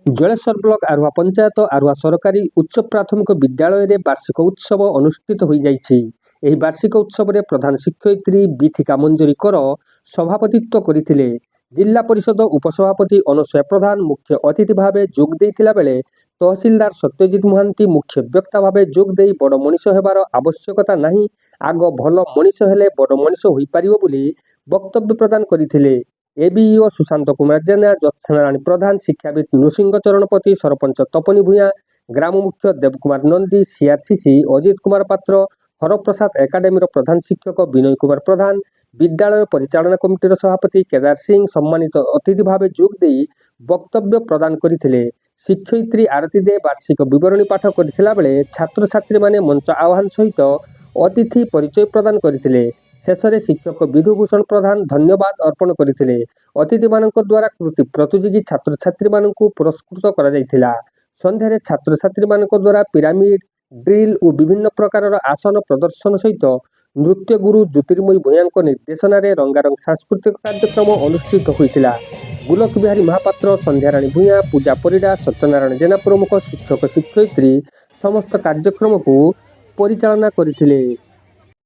Jaleswar block Aruha panchayat Aruha ସରକାରୀ ଉଚ୍ଚ ପ୍ରାଥମିକ ବିଦ୍ୟାଳୟରେ ବାର୍ଷିକ ଉତ୍ସବ ଅନୁଷ୍ଠିତ ହୋଇଯାଇଛି। ଏହି ବାର୍ଷିକ ଉତ୍ସବରେ ପ୍ରଧାନ ଶିକ୍ଷୟିତ୍ରୀ ବିଥିକା ମଞ୍ଜରୀ କର ସଭାପତିତ୍ୱ କରିଥିଲେ। ଜିଲ୍ଲା ପରିଷଦ ଉପସଭାପତି ଅନସୂୟା ପ୍ରଧାନ ମୁଖ୍ୟ ଅତିଥି ଭାବେ ଯୋଗ ଦେଇଥିଲା ବେଳେ ତହସିଲଦାର ସତ୍ୟଜିତ ମହାନ୍ତି ମୁଖ୍ୟ ବକ୍ତା ଭାବେ ଯୋଗ ଦେଇ ବଡ଼ ମଣିଷ ହେବାର ଆବଶ୍ୟକତା ନାହିଁ, ଆଗ ଭଲ ମଣିଷ ହେଲେ ବଡ଼ ମଣିଷ ହୋଇପାରିବ ବୋଲି ବକ୍ତବ୍ୟ ପ୍ରଦାନ କରିଥିଲେ। ଏବିଇଓ ସୁଶାନ୍ତ କୁମାର ଜେନା, ଜ୍ୟୋତ୍ସ୍ନାରାଣୀ ପ୍ରଧାନ, ଶିକ୍ଷାବିତ ନୃସିଂହ ଚରଣପତି, ସରପଞ୍ଚ ତପନୀ ଭୂୟାଁ, ଗ୍ରାମ ମୁଖ୍ୟ ଦେବକୁମାର ନନ୍ଦୀ, ସିଆରସିସି ଅଜିତ କୁମାର ପାତ୍ର, ହରପ୍ରସାଦ ଏକାଡେମୀର ପ୍ରଧାନ ଶିକ୍ଷକ ବିନୟ କୁମାର ପ୍ରଧାନ, ବିଦ୍ୟାଳୟ ପରିଚାଳନା କମିଟିର ସଭାପତି କେଦାର ସିଂ ସମ୍ମାନିତ ଅତିଥି ଭାବେ ଯୋଗ ଦେଇ ବକ୍ତବ୍ୟ ପ୍ରଦାନ କରିଥିଲେ। ଶିକ୍ଷୟିତ୍ରୀ ଆରତୀ ଦେ ବାର୍ଷିକ ବିବରଣୀ ପାଠ କରିଥିଲା ବେଳେ ଛାତ୍ରଛାତ୍ରୀମାନେ ମଞ୍ଚ ଆହ୍ୱାନ ସହିତ ଅତିଥି ପରିଚୟ ପ୍ରଦାନ କରିଥିଲେ। ଶେଷରେ ଶିକ୍ଷକ ବିଧୁଭୂଷଣ ପ୍ରଧାନ ଧନ୍ୟବାଦ ଅର୍ପଣ କରିଥିଲେ। ଅତିଥିମାନଙ୍କ ଦ୍ୱାରା କୃତି ପ୍ରତିଯୋଗୀ ଛାତ୍ରଛାତ୍ରୀମାନଙ୍କୁ ପୁରସ୍କୃତ କରାଯାଇଥିଲା। ସନ୍ଧ୍ୟାରେ ଛାତ୍ରଛାତ୍ରୀମାନଙ୍କ ଦ୍ୱାରା ପିରାମିଡ ଡ୍ରିଲ ଓ ବିଭିନ୍ନ ପ୍ରକାରର ଆସନ ପ୍ରଦର୍ଶନ ସହିତ ନୃତ୍ୟଗୁରୁ ଜ୍ୟୋତିର୍ମୟୀ ଭୂୟାଁଙ୍କ ନିର୍ଦ୍ଦେଶନାରେ ରଙ୍ଗାରଙ୍ଗ ସାଂସ୍କୃତିକ କାର୍ଯ୍ୟକ୍ରମ ଅନୁଷ୍ଠିତ ହୋଇଥିଲା। ବୁଲକ ବିହାରୀ ମହାପାତ୍ର, ସନ୍ଧ୍ୟାରାଣୀ ଭୂୟାଁ, ପୂଜା ପରିଡ଼ା, ସତ୍ୟନାରାୟଣ ଜେନା ପ୍ରମୁଖ ଶିକ୍ଷକ ଶିକ୍ଷୟିତ୍ରୀ ସମସ୍ତ କାର୍ଯ୍ୟକ୍ରମକୁ ପରିଚାଳନା କରିଥିଲେ।